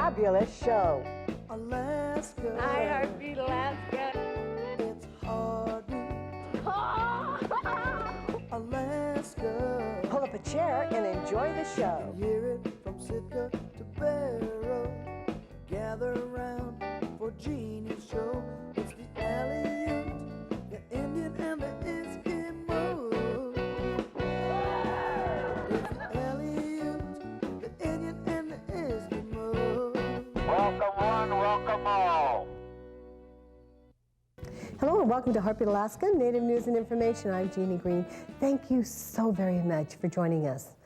fabulous show. Alaska. I Heartbeat Alaska. It's Heartbeat. Alaska. Pull up a chair and enjoy the show. Hear it from Sitka to Barrow. Gather around for Jeannie's show. It's the Aleut, the Indian and the Eskimo. It's the Aleut, the Indian and the Eskimo. Welcome one, welcome all. Hello and welcome to Heartbeat Alaska, Native News and Information. I'm Jeannie Green. Thank you so very much for joining us.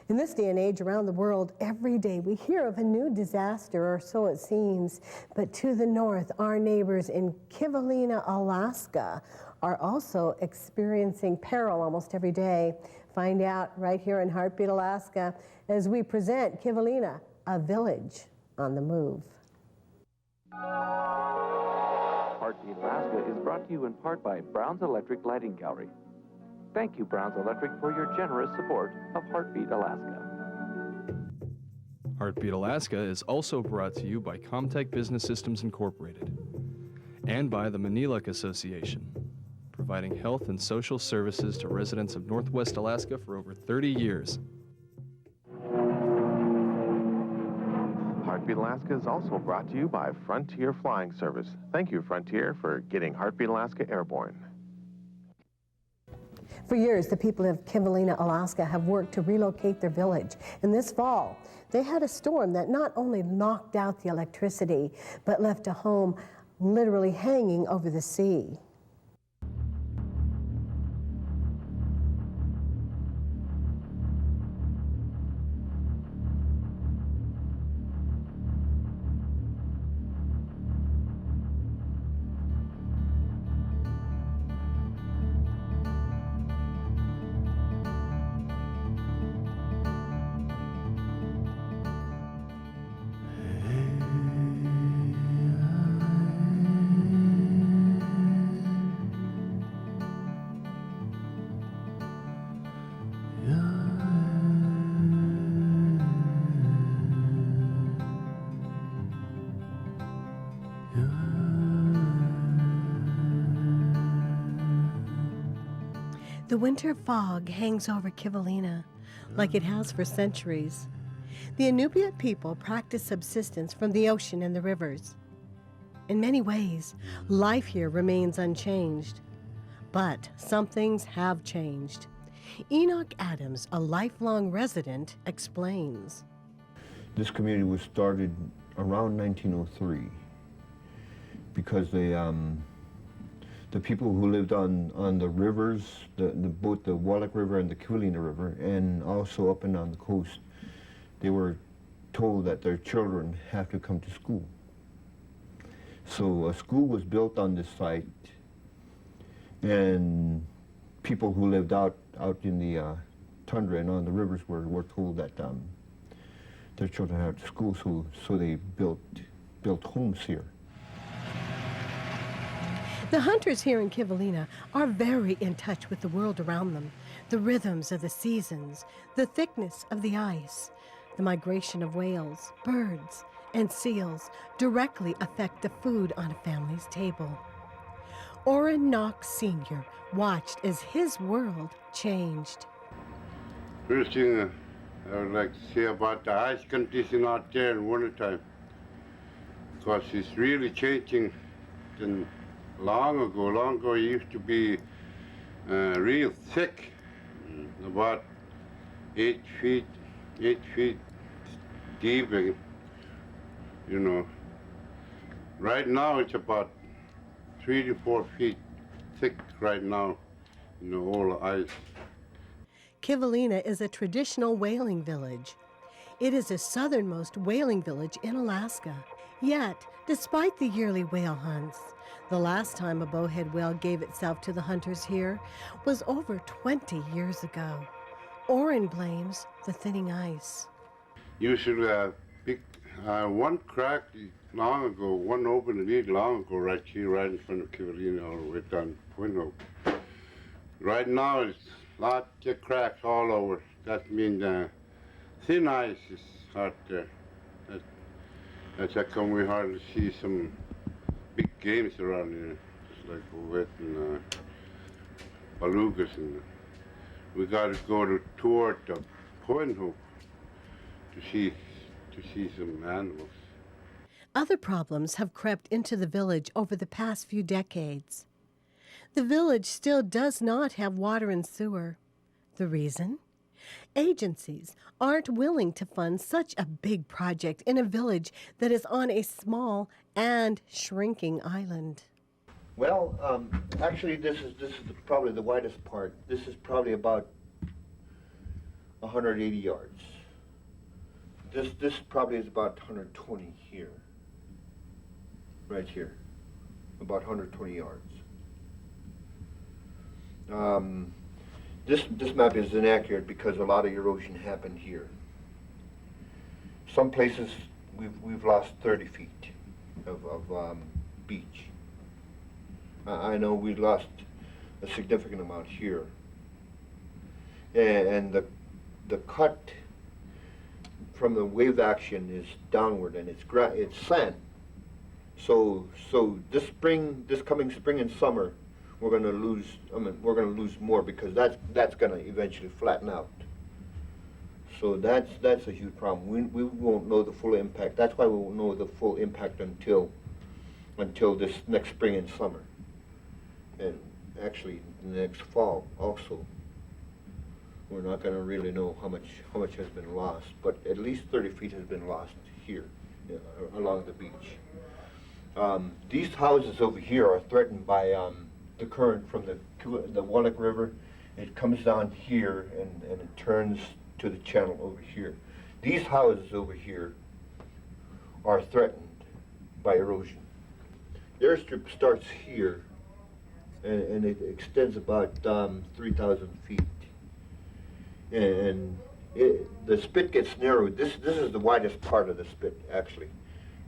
In this day and age around the world, every day we hear of a new disaster, or so it seems. But to the north, our neighbors in Kivalina, Alaska, are also experiencing peril almost every day. Find out right here in Heartbeat Alaska as we present Kivalina, a village on the move. Heartbeat Alaska is brought to you in part by Brown's Electric Lighting Gallery. Thank you, Brown's Electric, for your generous support of Heartbeat Alaska. Heartbeat Alaska is also brought to you by Comtech Business Systems Incorporated and by the Maniluk Association, providing health and social services to residents of Northwest Alaska for over 30 years. Heartbeat Alaska is also brought to you by Frontier Flying Service. Thank you, Frontier, for getting Heartbeat Alaska airborne. For years, the people of Kivalina, Alaska have worked to relocate their village. And this fall, they had a storm that not only knocked out the electricity, but left a home literally hanging over the sea. The winter fog hangs over Kivalina like it has for centuries. The Inupiat people practice subsistence from the ocean and the rivers. In many ways, life here remains unchanged. But some things have changed. Enoch Adams, a lifelong resident, explains. This community was started around 1903 because the people who lived on the rivers, both the Wallach River and the Kivalina River, and also up and on the coast, they were told that their children have to come to school. So a school was built on this site, and people who lived out in the tundra and on the rivers were told that their children had to school, so they built homes here. The hunters here in Kivalina are very in touch with the world around them. The rhythms of the seasons, the thickness of the ice, the migration of whales, birds, and seals directly affect the food on a family's table. Oran Knox Sr. watched as his world changed. First thing I would like to say about the ice condition out there in wintertime, because it's really changing than long ago. Long ago it used to be real thick, about 8 feet deep, you know. Right now it's about 3 to 4 feet thick right now, all ice. Kivalina is a traditional whaling village. It is the southernmost whaling village in Alaska. Yet, despite the yearly whale hunts, the last time a bowhead whale gave itself to the hunters here was over 20 years ago. Oran blames the thinning ice. Usually one crack long ago, one open lead long ago right here, right in front of Kivalina, all the way down Point Oak. Right now it's lots of cracks all over. That means thin ice is out there. That's how come we hardly see some big games around here, just like Wet and Belugas, and we got to go toward the Point Hope to see some animals. Other problems have crept into the village over the past few decades. The village still does not have water and sewer. The reason? Agencies aren't willing to fund such a big project in a village that is on a small and shrinking island. Well, actually, this is probably the widest part. This is probably about 180 yards. This probably is about 120 here. Right here, about 120 yards. This map is inaccurate because a lot of erosion happened here. Some places we've lost 30 feet of beach. I know we lost a significant amount here, and the cut from the wave action is downward, and it's sand. So this coming spring and summer, we're going to lose. We're going to lose more because that's going to eventually flatten out. So that's a huge problem. We won't know the full impact. That's why we won't know the full impact until this next spring and summer, and actually the next fall also. We're not going to really know how much has been lost, but at least 30 feet has been lost here along the beach. These houses over here are threatened by the current from the Wallach River. It comes down here and it turns to the channel over here. These houses over here are threatened by erosion. The airstrip starts here and it extends about 3,000 feet. And the spit gets narrowed. This is the widest part of the spit, actually.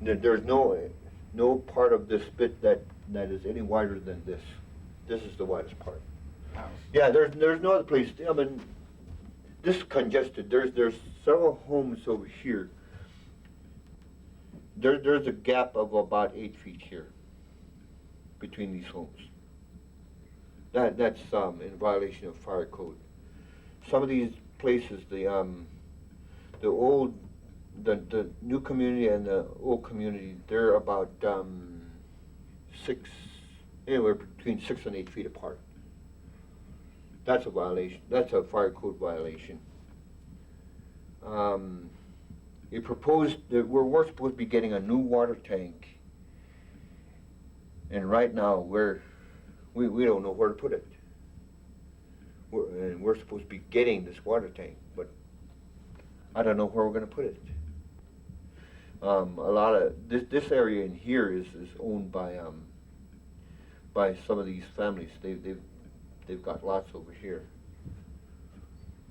There's no part of this spit that is any wider than this. This is the widest part. Yeah, there's no other place. I mean, this is congested. There's several homes over here. There's a gap of about 8 feet here between these homes. That's in violation of fire code. Some of these places, the new community and the old community, they're about anywhere between 6 and 8 feet apart. That's a violation. That's a fire code violation. It proposed that we're supposed to be getting a new water tank, and right now we don't know where to put it. We're supposed to be getting this water tank, but I don't know where we're going to put it. A lot of this area in here is owned by some of these families. They've got lots over here,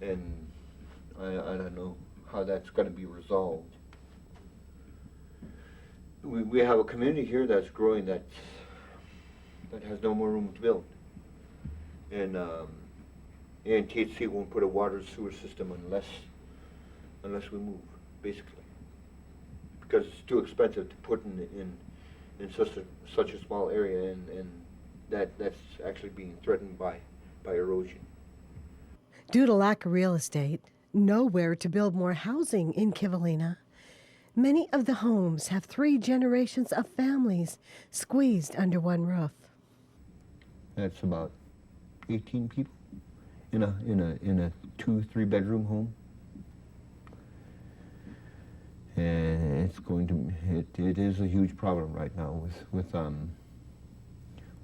and I don't know how that's going to be resolved. We have a community here that's growing that has no more room to build, and THC won't put a water sewer system unless we move, basically, because it's too expensive to put in such a small area, and that's actually being threatened by erosion. Due to lack of real estate, nowhere to build more housing in Kivalina, many of the homes have 3 generations of families squeezed under one roof. That's about 18 people in a 2-3 bedroom home. And it is a huge problem right now with some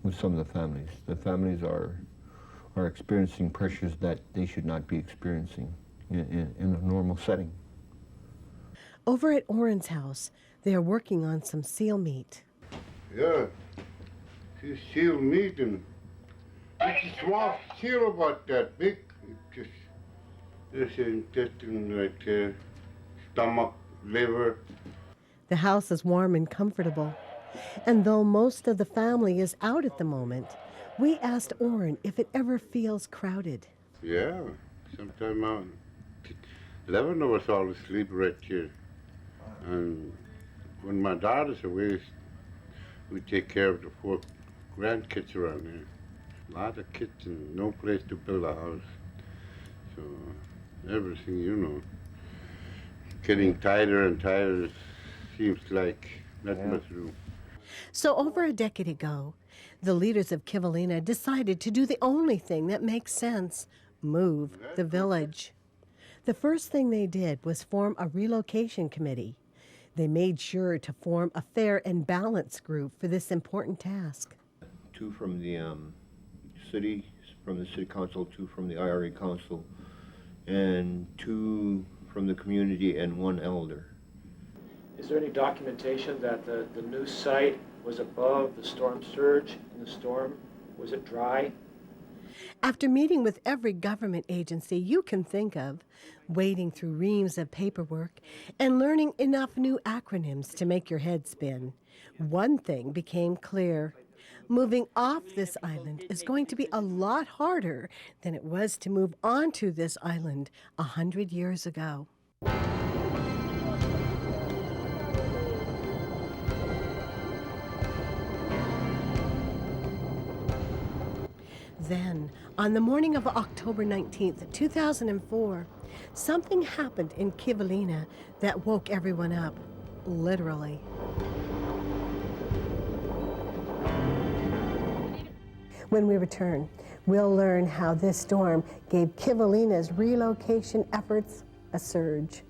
of the families. The families are experiencing pressures that they should not be experiencing in a normal setting. Over at Oran's house, they are working on some seal meat. Yeah, see seal meat, and it's a small seal about that big. Just this intestine right there, stomach, liver. The house is warm and comfortable, and though most of the family is out at the moment, we asked Oran if it ever feels crowded. Yeah, sometime 11 of us all sleep right here. And When my daughter's away, we take care of the 4 grandkids around here. A lot of kids and no place to build a house. So everything, you know, getting tighter and tighter. Seems like not much room. So over a decade ago, the leaders of Kivalina decided to do the only thing that makes sense: move the village. The first thing they did was form a relocation committee. They made sure to form a fair and balanced group for this important task. 2 from the city council, 2 from the IRA council, and 2 from the community and 1 elder. Is there any documentation that the new site was above the storm surge in the storm? Was it dry? After meeting with every government agency you can think of, wading through reams of paperwork, and learning enough new acronyms to make your head spin, one thing became clear. Moving off this island is going to be a lot harder than it was to move onto this island 100 years ago. Then, on the morning of October 19th, 2004, something happened in Kivalina that woke everyone up, literally. When we return, we'll learn how this storm gave Kivalina's relocation efforts a surge.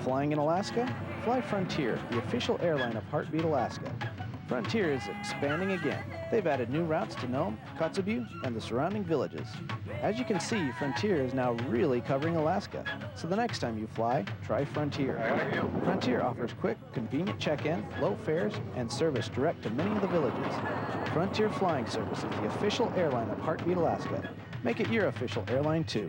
Flying in Alaska? Fly Frontier, the official airline of Heartbeat Alaska. Frontier is expanding again. They've added new routes to Nome, Kotzebue, and the surrounding villages. As you can see, Frontier is now really covering Alaska. So the next time you fly, try Frontier. Frontier offers quick, convenient check-in, low fares, and service direct to many of the villages. Frontier Flying Service is the official airline of Heartbeat Alaska. Make it your official airline too.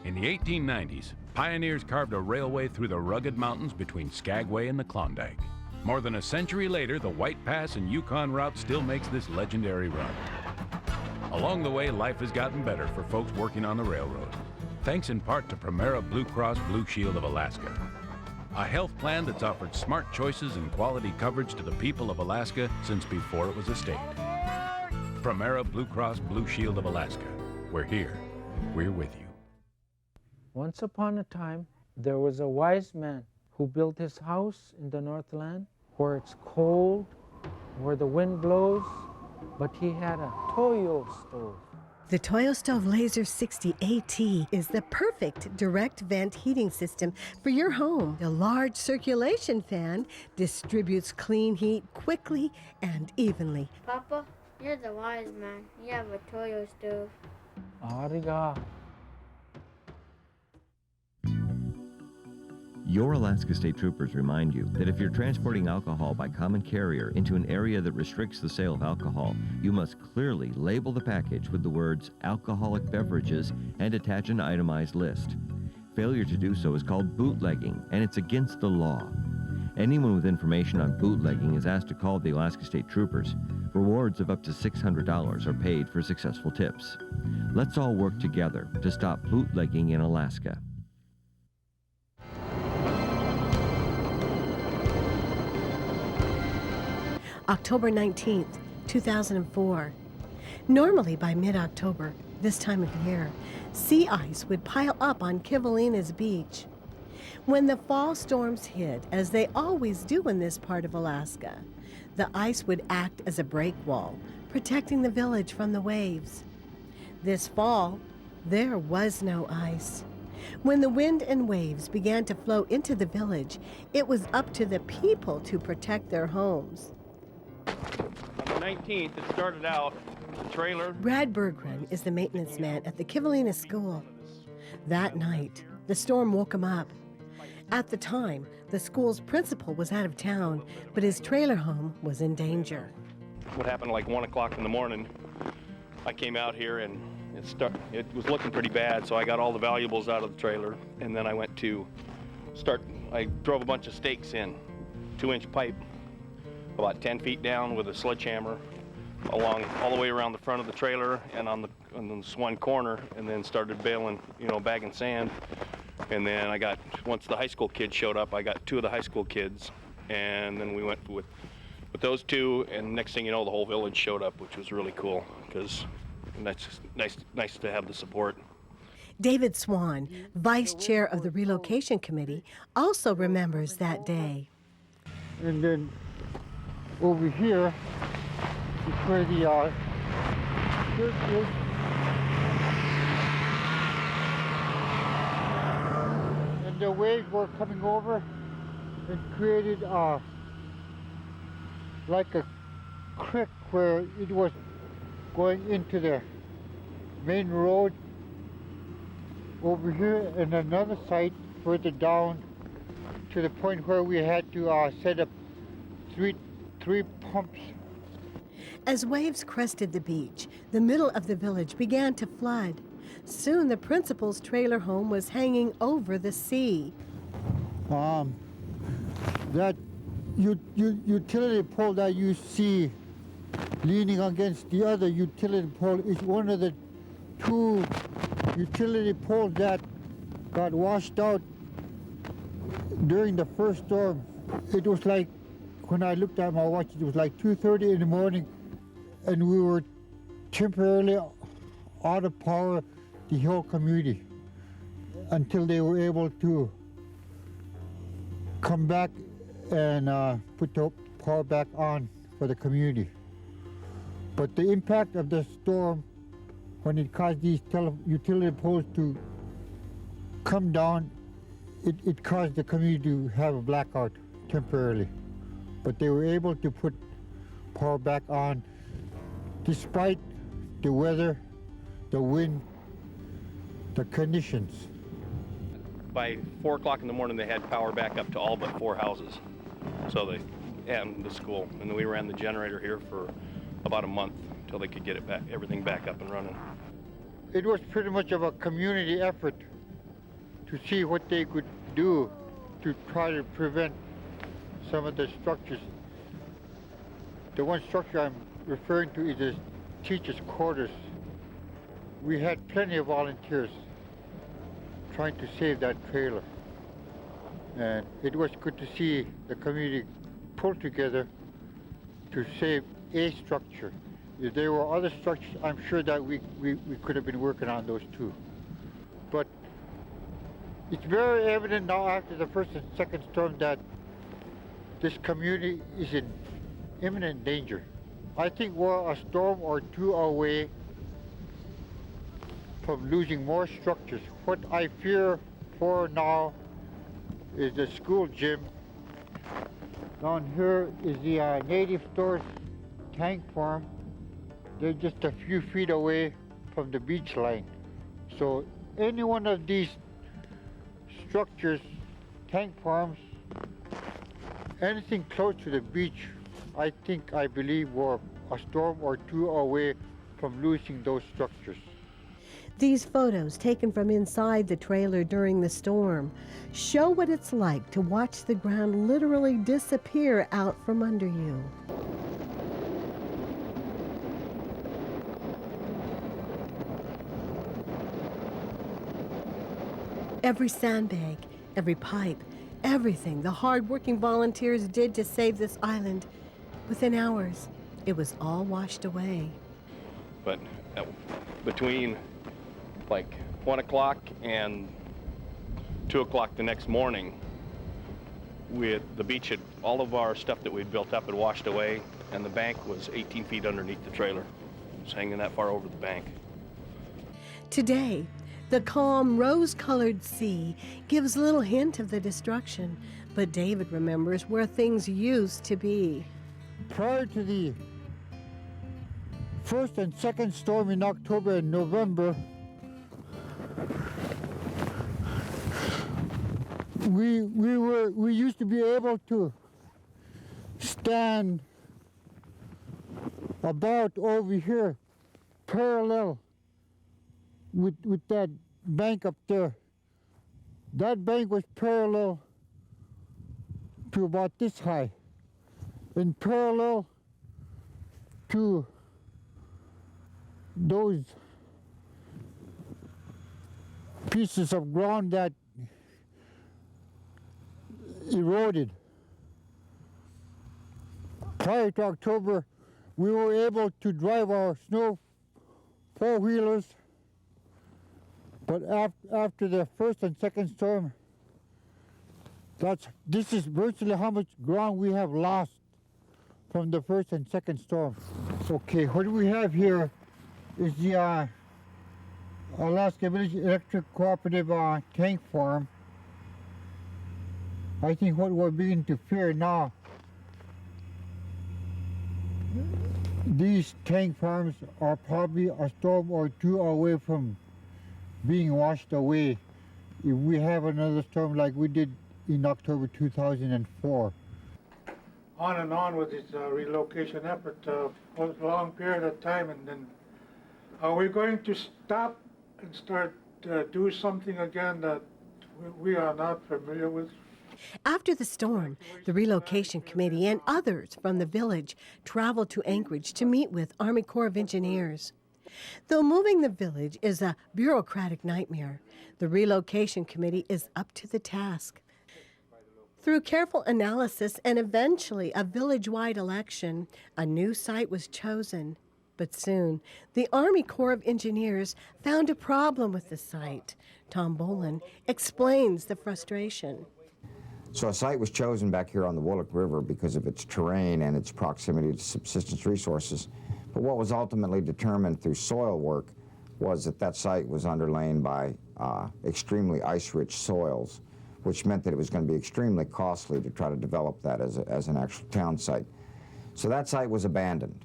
In the 1890s, pioneers carved a railway through the rugged mountains between Skagway and the Klondike. More than a century later, the White Pass and Yukon route still makes this legendary run. Along the way, life has gotten better for folks working on the railroad, thanks in part to Primera Blue Cross Blue Shield of Alaska, a health plan that's offered smart choices and quality coverage to the people of Alaska since before it was a state. Primera Blue Cross Blue Shield of Alaska. We're here. We're with you. Once upon a time, there was a wise man who built his house in the Northland where it's cold, where the wind blows, but he had a Toyo stove. The Toyo Stove Laser 60 AT is the perfect direct vent heating system for your home. The large circulation fan distributes clean heat quickly and evenly. Papa, you're the wise man. You have a Toyo stove. Ariga. Your Alaska State Troopers remind you that if you're transporting alcohol by common carrier into an area that restricts the sale of alcohol, you must clearly label the package with the words alcoholic beverages and attach an itemized list. Failure to do so is called bootlegging, and it's against the law. Anyone with information on bootlegging is asked to call the Alaska State Troopers. Rewards of up to $600 are paid for successful tips. Let's all work together to stop bootlegging in Alaska. October 19th, 2004. Normally by mid-October, this time of year, sea ice would pile up on Kivalina's beach. When the fall storms hit, as they always do in this part of Alaska, the ice would act as a break wall, protecting the village from the waves. This fall, there was no ice. When the wind and waves began to flow into the village, it was up to the people to protect their homes. On the 19th, it started out, the trailer. Brad Bergsrud is the maintenance man at the Kivalina school. That night, the storm woke him up. At the time, the school's principal was out of town, but his trailer home was in danger. What happened like 1 o'clock in the morning, I came out here and it was looking pretty bad, so I got all the valuables out of the trailer, and then I went to I drove a bunch of stakes in, 2-inch pipe, about 10 feet down with a sledgehammer along all the way around the front of the trailer and on this one corner, and then started baling, bagging sand. And then once the high school kids showed up, I got 2 of the high school kids, and then we went with those 2, and next thing you know, the whole village showed up, which was really cool, because that's just nice to have the support. David Swan, vice chair of the Relocation Committee, also remembers that day. And then over here is where the church is. And the waves were coming over and created like a creek where it was going into the main road over here, and another site further down to the point where we had to set up three pumps. As waves crested the beach, the middle of the village began to flood. Soon the principal's trailer home was hanging over the sea. That utility pole that you see leaning against the other utility pole is one of the 2 utility poles that got washed out during the first storm. It was like, when I looked at my watch, it was like 2:30 in the morning, and we were temporarily out of power, the whole community, until they were able to come back and put the power back on for the community. But the impact of the storm, when it caused these utility poles to come down, it caused the community to have a blackout temporarily. But they were able to put power back on despite the weather, the wind, the conditions. By 4 o'clock in the morning, they had power back up to all but 4 houses. And the school. And then we ran the generator here for about a month until they could get everything back up and running. It was pretty much of a community effort to see what they could do to try to prevent some of the structures. The one structure I'm referring to is the teachers' quarters. We had plenty of volunteers trying to save that trailer. And it was good to see the community pull together to save a structure. If there were other structures, I'm sure that we could have been working on those too. But it's very evident now after the first and second storm that this community is in imminent danger. I think we're a storm or 2 away from losing more structures. What I fear for now is the school gym. Down here is the native stores tank farm. They're just a few feet away from the beach line. So any one of these structures, tank farms, anything close to the beach, I believe we're a storm or 2 away from losing those structures. These photos taken from inside the trailer during the storm show what it's like to watch the ground literally disappear out from under you. Every sandbag, every pipe, everything the hard-working volunteers did to save this island, within hours, it was all washed away. But between like 1 o'clock and 2 o'clock the next morning, with the beach had, all of our stuff that we'd built up had washed away, and the bank was 18 feet underneath the trailer. It was hanging that far over the bank. Today, the calm, rose-colored sea gives little hint of the destruction, but David remembers where things used to be. Prior to the first and second storm in October and November, we used to be able to stand about over here, parallel with that bank up there. That bank was parallel to about this high. in parallel to those pieces of ground that eroded. Prior to October, we were able to drive our snow four-wheelers, but after the first and second storm, this is virtually how much ground we have lost from the first and second storm. Okay, what we have here is the Alaska Village Electric Cooperative tank farm. I think what we're beginning to fear now, these tank farms are probably a storm or two away from being washed away if we have another storm like we did in October 2004. On and on with this relocation effort for a long period of time, and then are we going to stop and start do something again that we are not familiar with? After the storm, the Relocation Committee and others from the village traveled to Anchorage to meet with Army Corps of Engineers. Though moving the village is a bureaucratic nightmare, the Relocation Committee is up to the task. Through careful analysis and eventually a village-wide election, a new site was chosen. But soon, the Army Corps of Engineers found a problem with the site. Tom Boland explains the frustration. So a site was chosen back here on the Willock River because of its terrain and its proximity to subsistence resources. But what was ultimately determined through soil work was that that site was underlain by extremely ice-rich soils, which meant that it was going to be extremely costly to try to develop that as an actual town site. So that site was abandoned.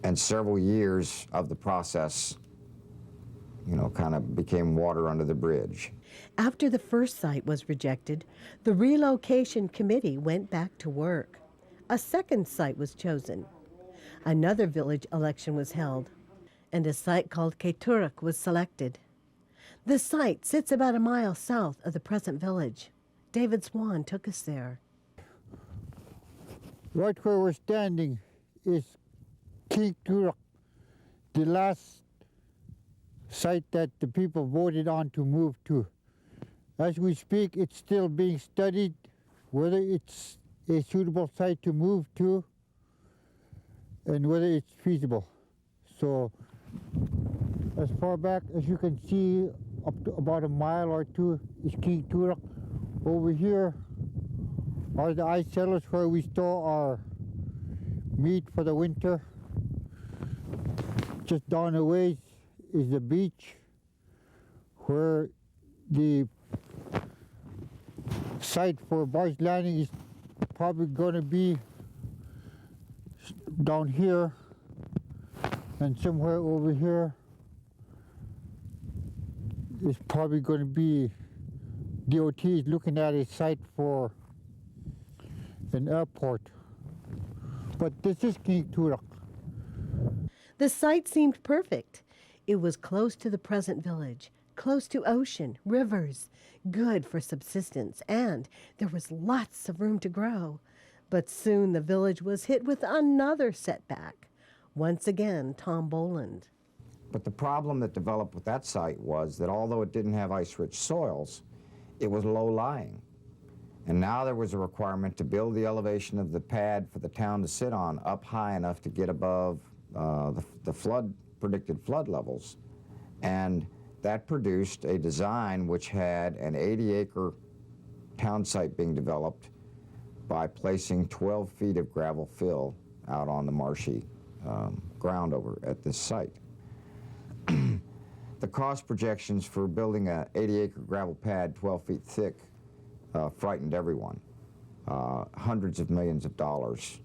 And several years of the process, kind of became water under the bridge. After the first site was rejected, the Relocation Committee went back to work. A second site was chosen. Another village election was held, and a site called Keturuk was selected. The site sits about a mile south of the present village. David Swan took us there. Right where we're standing is Keturuk, the last site that the people voted on to move to. As we speak, it's still being studied whether it's a suitable site to move to and whether it's feasible. So as far back as you can see, up to about a mile or two is Keturuk. Over here are the ice cellars where we store our meat for the winter. Just down the ways is the beach where the site for barge landing is probably going to be down here, and somewhere over here is probably going to be DOT is looking at a site for an airport. But this is Keturuk. The site seemed perfect. It was close to the present village, close to ocean, rivers, good for subsistence, and there was lots of room to grow. But soon the village was hit with another setback. Once again, Tom Boland. But the problem that developed with that site was that although it didn't have ice-rich soils, it was low-lying. And now there was a requirement to build the elevation of the pad for the town to sit on up high enough to get above the predicted flood levels. And that produced a design which had an 80-acre town site being developed by placing 12 feet of gravel fill out on the marshy ground over at this site. The cost projections for building a 80-acre gravel pad 12 feet thick frightened everyone. Hundreds of millions of dollars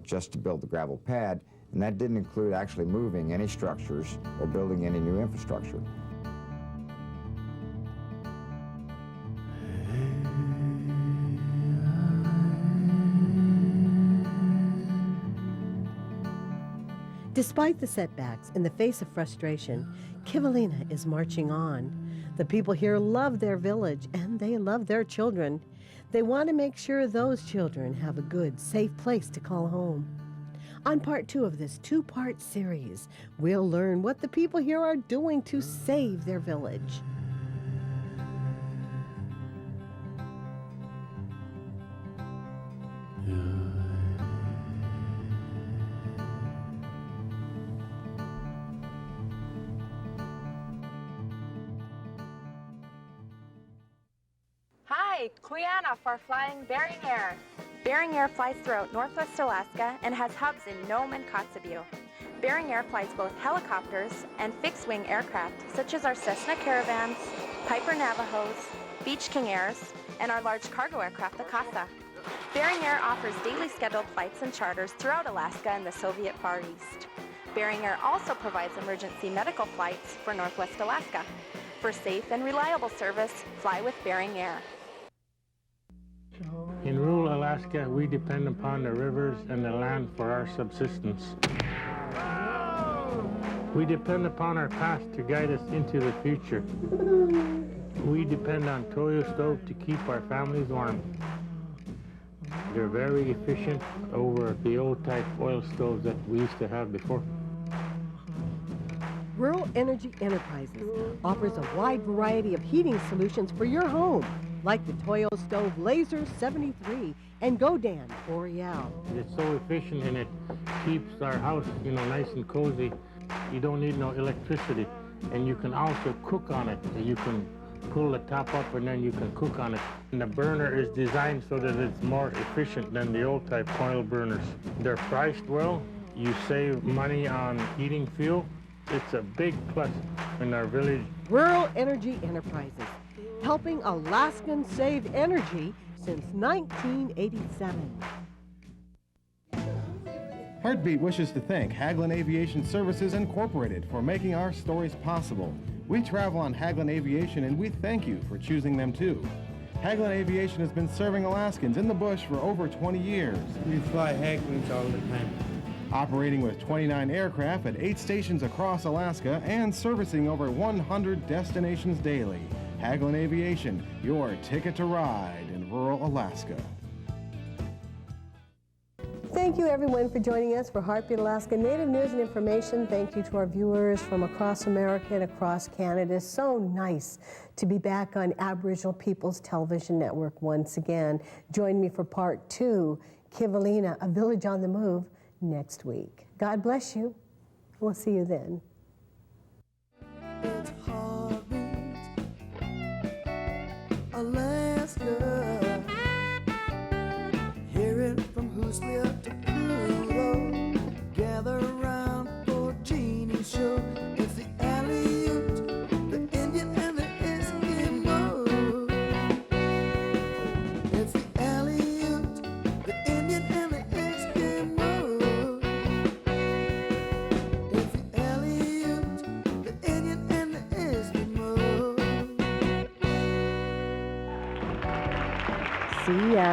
just to build the gravel pad, and that didn't include actually moving any structures or building any new infrastructure. Despite the setbacks, in the face of frustration, Kivalina is marching on. The people here love their village and they love their children. They want to make sure those children have a good, safe place to call home. On part 2 of this 2-part series, we'll learn what the people here are doing to save their village. Hi, Quiana for flying Bering Air. Bering Air flies throughout Northwest Alaska and has hubs in Nome and Kotzebue. Bering Air flies both helicopters and fixed-wing aircraft, such as our Cessna Caravans, Piper Navajos, Beach King Airs, and our large cargo aircraft, the Casa. Bering Air offers daily scheduled flights and charters throughout Alaska and the Soviet Far East. Bering Air also provides emergency medical flights for Northwest Alaska. For safe and reliable service, fly with Bering Air. In rural Alaska, we depend upon the rivers and the land for our subsistence. We depend upon our past to guide us into the future. We depend on toyo stove to keep our families warm. They're very efficient over the old type oil stoves that we used to have before. Rural Energy Enterprises offers a wide variety of heating solutions for your home, like the Toyo Stove Laser 73 and Godan Oriel. It's so efficient and it keeps our house, nice and cozy. You don't need no electricity, and you can also cook on it. You can pull the top up and then you can cook on it. And the burner is designed so that it's more efficient than the old type oil burners. They're priced well. You save money on heating fuel. It's a big plus in our village. Rural Energy Enterprises, helping Alaskans save energy since 1987. Heartbeat wishes to thank Hagelin Aviation Services Incorporated for making our stories possible. We travel on Hagelin Aviation and we thank you for choosing them too. Hagelin Aviation has been serving Alaskans in the bush for over 20 years. We fly Hagelins all the time. Operating with 29 aircraft at 8 stations across Alaska and servicing over 100 destinations daily. Hagelin Aviation, your ticket to ride in rural Alaska. Thank you everyone for joining us for Heartbeat Alaska Native News and Information. Thank you to our viewers from across America and across Canada. So nice to be back on Aboriginal Peoples Television Network once again. Join me for part 2, Kivalina, A Village on the Move, next week. God bless you. We'll see you then. It's Heartbeat Alaska. Hear it from Hooslia to Pluto. Gather around for Jeannie's show. It's the Aleut, the Indian and the Eskimo. It's the Aleut, the Indian and the Eskimo. It's the Aleut, the Indian and the Eskimo. See ya.